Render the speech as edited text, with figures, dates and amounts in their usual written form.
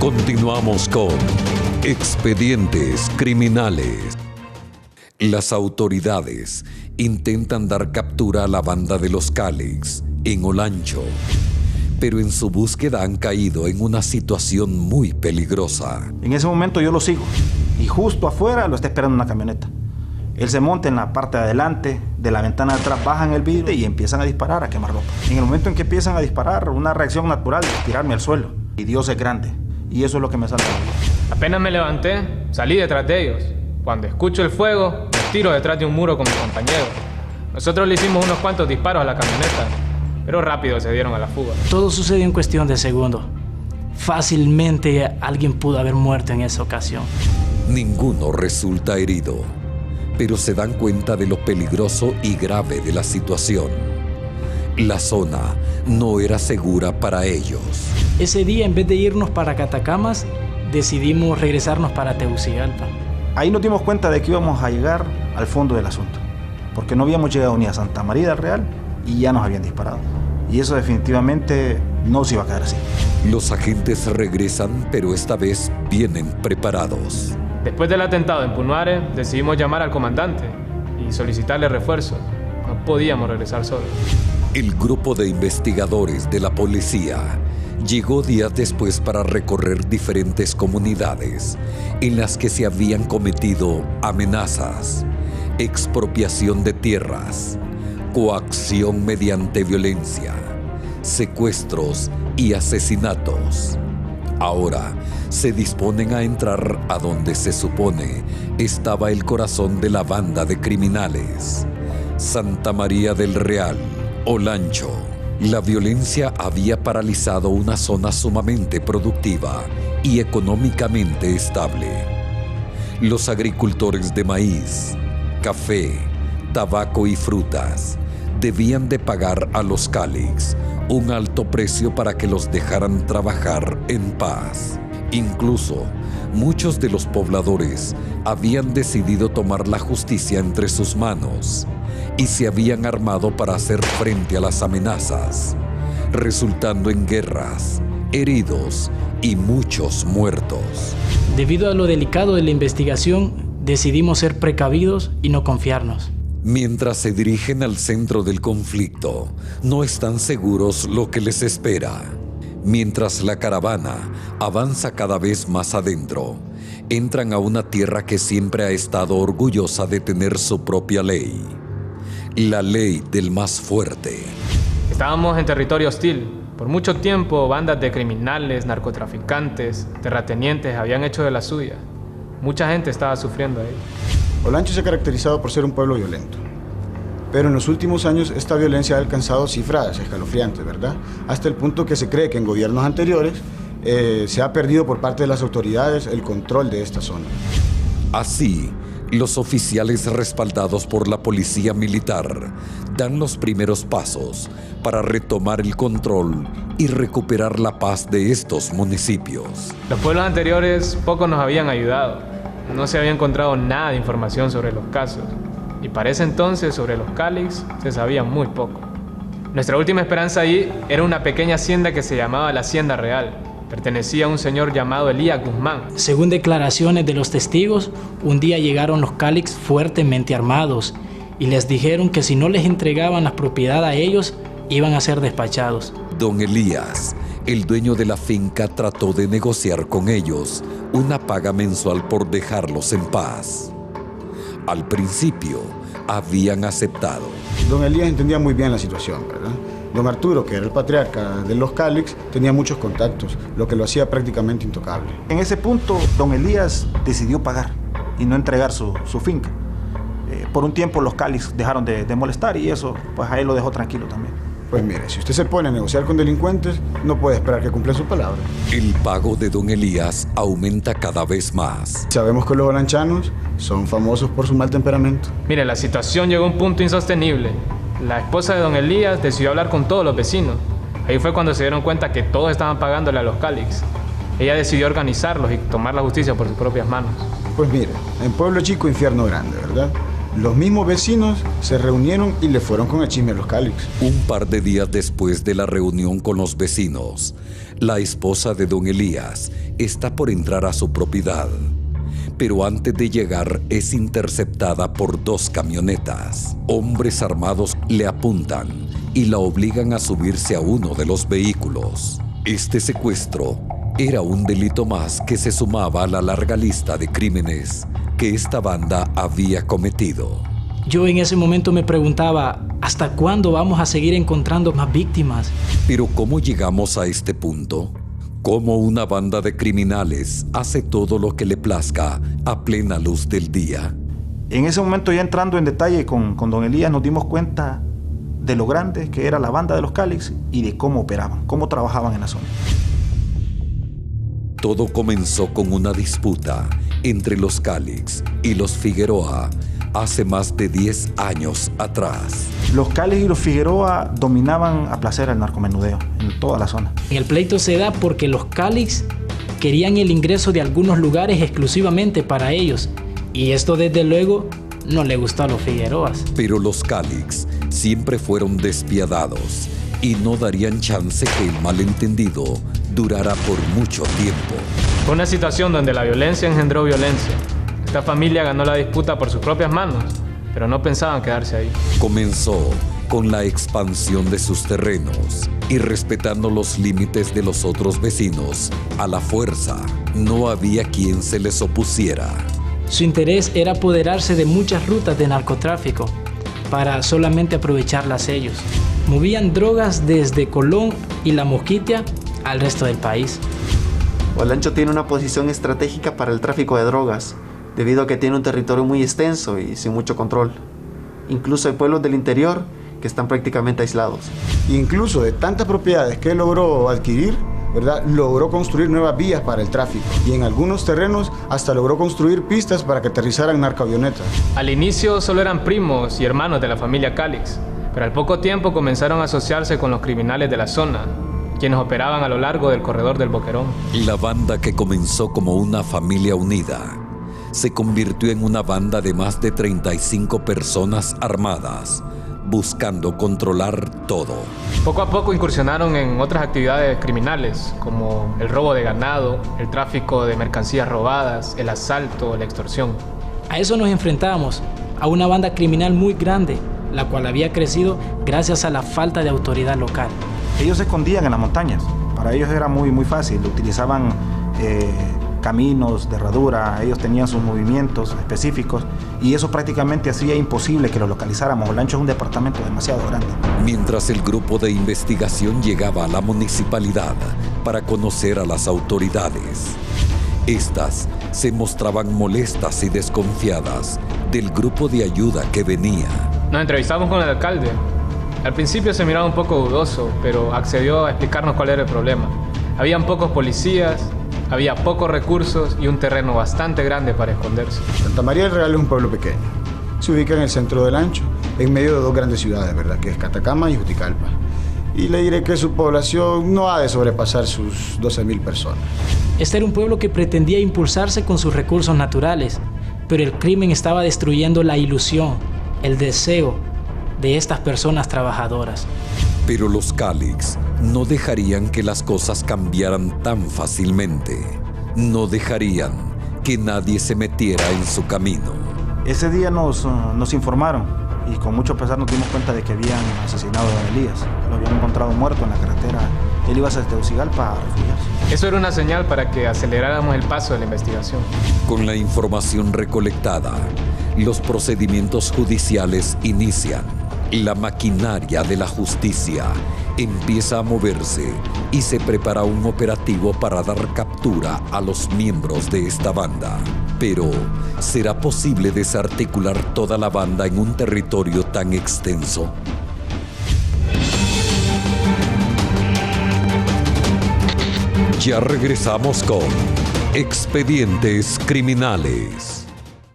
Continuamos con Expedientes Criminales. Las autoridades intentan dar captura a la banda de los Calix en Olancho, pero en su búsqueda han caído en una situación muy peligrosa. En ese momento yo lo sigo y justo afuera lo está esperando una camioneta. Él se monta en la parte de adelante, de la ventana de atrás bajan el vidrio y empiezan a disparar, a quemar ropa. En el momento en que empiezan a disparar, una reacción natural es tirarme al suelo. Y Dios es grande, y eso es lo que me salva. Apenas me levanté, salí detrás de ellos. Cuando escucho el fuego, me tiro detrás de un muro con mi compañero. Nosotros le hicimos unos cuantos disparos a la camioneta, pero rápido se dieron a la fuga. Todo sucedió en cuestión de segundos. Fácilmente alguien pudo haber muerto en esa ocasión. Ninguno resulta herido, pero se dan cuenta de lo peligroso y grave de la situación. La zona no era segura para ellos. Ese día, en vez de irnos para Catacamas, decidimos regresarnos para Tegucigalpa. Ahí nos dimos cuenta de que íbamos a llegar al fondo del asunto, porque no habíamos llegado ni a Santa María del Real y ya nos habían disparado. Y eso definitivamente no se iba a quedar así. Los agentes regresan, pero esta vez vienen preparados. Después del atentado en Punuare, decidimos llamar al comandante y solicitarle refuerzos. No podíamos regresar solos. El grupo de investigadores de la policía llegó días después para recorrer diferentes comunidades en las que se habían cometido amenazas, expropiación de tierras, coacción mediante violencia, secuestros y asesinatos. Ahora se disponen a entrar a donde se supone estaba el corazón de la banda de criminales, Santa María del Real, Olancho. La violencia había paralizado una zona sumamente productiva y económicamente estable. Los agricultores de maíz, café, tabaco y frutas debían de pagar a los Calix un alto precio para que los dejaran trabajar en paz. Incluso, muchos de los pobladores habían decidido tomar la justicia entre sus manos y se habían armado para hacer frente a las amenazas, resultando en guerras, heridos y muchos muertos. Debido a lo delicado de la investigación, decidimos ser precavidos y no confiarnos. Mientras se dirigen al centro del conflicto, no están seguros lo que les espera. Mientras la caravana avanza cada vez más adentro, entran a una tierra que siempre ha estado orgullosa de tener su propia ley. La ley del más fuerte. Estábamos en territorio hostil. Por mucho tiempo, bandas de criminales, narcotraficantes, terratenientes habían hecho de la suya. Mucha gente estaba sufriendo ahí. Olancho se ha caracterizado por ser un pueblo violento. Pero en los últimos años esta violencia ha alcanzado cifras escalofriantes, ¿verdad? Hasta el punto que se cree que en gobiernos anteriores se ha perdido por parte de las autoridades el control de esta zona. Así, los oficiales respaldados por la policía militar dan los primeros pasos para retomar el control y recuperar la paz de estos municipios. Los pueblos anteriores poco nos habían ayudado. No se había encontrado nada de información sobre los casos. Y para ese entonces, sobre los Calix, se sabía muy poco. Nuestra última esperanza ahí era una pequeña hacienda que se llamaba la Hacienda Real. Pertenecía a un señor llamado Elías Guzmán. Según declaraciones de los testigos, un día llegaron los Calix fuertemente armados y les dijeron que si no les entregaban la propiedad a ellos, iban a ser despachados. Don Elías, el dueño de la finca, trató de negociar con ellos una paga mensual por dejarlos en paz. Al principio, habían aceptado. Don Elías entendía muy bien la situación, ¿verdad? Don Arturo, que era el patriarca de los Calix, tenía muchos contactos, lo que lo hacía prácticamente intocable. En ese punto, don Elías decidió pagar y no entregar su finca. Por un tiempo los Calix dejaron de molestar y eso pues a él lo dejó tranquilo también. Pues mire, si usted se pone a negociar con delincuentes, no puede esperar que cumplan su palabra. El pago de don Elías aumenta cada vez más. Sabemos que los olanchanos son famosos por su mal temperamento. Mire, la situación llegó a un punto insostenible. La esposa de don Elías decidió hablar con todos los vecinos. Ahí fue cuando se dieron cuenta que todos estaban pagándole a los Calix. Ella decidió organizarlos y tomar la justicia por sus propias manos. Pues mire, en pueblo chico, infierno grande, ¿verdad? Los mismos vecinos se reunieron y le fueron con el chisme a los Calix. Un par de días después de la reunión con los vecinos, la esposa de don Elías está por entrar a su propiedad, pero antes de llegar es interceptada por 2 camionetas. Hombres armados le apuntan y la obligan a subirse a uno de los vehículos. Este secuestro era un delito más que se sumaba a la larga lista de crímenes que esta banda había cometido. Yo en ese momento me preguntaba, ¿hasta cuándo vamos a seguir encontrando más víctimas? Pero ¿cómo llegamos a este punto? ¿Cómo una banda de criminales hace todo lo que le plazca a plena luz del día? En ese momento, ya entrando en detalle con don Elías, nos dimos cuenta de lo grande que era la banda de los Calix y de cómo operaban, cómo trabajaban en la zona. Todo comenzó con una disputa entre los Calix y los Figueroa hace más de 10 años atrás. Los Calix y los Figueroa dominaban a placer el narcomenudeo en toda la zona. El pleito se da porque los Calix querían el ingreso de algunos lugares exclusivamente para ellos, y esto desde luego no le gustó a los Figueroas. Pero los Calix siempre fueron despiadados y no darían chance que el malentendido durara por mucho tiempo. Fue una situación donde la violencia engendró violencia. Esta familia ganó la disputa por sus propias manos, pero no pensaban quedarse ahí. Comenzó con la expansión de sus terrenos y respetando los límites de los otros vecinos a la fuerza. No había quien se les opusiera. Su interés era apoderarse de muchas rutas de narcotráfico para solamente aprovecharlas ellos. Movían drogas desde Colón y La Mosquitia al resto del país. Olancho tiene una posición estratégica para el tráfico de drogas, debido a que tiene un territorio muy extenso y sin mucho control. Incluso hay pueblos del interior que están prácticamente aislados. Incluso de tantas propiedades que logró adquirir, ¿verdad?, logró construir nuevas vías para el tráfico, y en algunos terrenos hasta logró construir pistas para que aterrizaran narcoavionetas. Al inicio solo eran primos y hermanos de la familia Calix, pero al poco tiempo comenzaron a asociarse con los criminales de la zona, quienes operaban a lo largo del corredor del Boquerón. La banda, que comenzó como una familia unida, se convirtió en una banda de más de 35 personas armadas, buscando controlar todo. Poco a poco incursionaron en otras actividades criminales, como el robo de ganado, el tráfico de mercancías robadas, el asalto, la extorsión. A eso nos enfrentamos, a una banda criminal muy grande, la cual había crecido gracias a la falta de autoridad local. Ellos se escondían en las montañas. Para ellos era muy fácil. Utilizaban caminos de herradura. Ellos tenían sus movimientos específicos y eso prácticamente hacía imposible que lo localizáramos. Olancho es un departamento demasiado grande. Mientras el grupo de investigación llegaba a la municipalidad para conocer a las autoridades, estas se mostraban molestas y desconfiadas del grupo de ayuda que venía. Nos entrevistamos con el alcalde. Al principio se miraba un poco dudoso, pero accedió a explicarnos cuál era el problema. Habían pocos policías, había pocos recursos y un terreno bastante grande para esconderse. Santa María del Real es un pueblo pequeño. Se ubica en el centro del Ancho, en medio de 2 grandes ciudades, ¿verdad?, que es Catacama y Juticalpa. Y le diré que su población no ha de sobrepasar sus 12,000 personas. Este era un pueblo que pretendía impulsarse con sus recursos naturales, pero el crimen estaba destruyendo la ilusión, el deseo de estas personas trabajadoras. Pero los Calix no dejarían que las cosas cambiaran tan fácilmente. No dejarían que nadie se metiera en su camino. Ese día nos informaron y con mucho pesar nos dimos cuenta de que habían asesinado a don Elías. Lo habían encontrado muerto en la carretera. Él iba hacia Tegucigalpa a refugiarse. Eso era una señal para que aceleráramos el paso de la investigación. Con la información recolectada, los procedimientos judiciales inician. La maquinaria de la justicia empieza a moverse y se prepara un operativo para dar captura a los miembros de esta banda. Pero, ¿será posible desarticular toda la banda en un territorio tan extenso? Ya regresamos con Expedientes Criminales.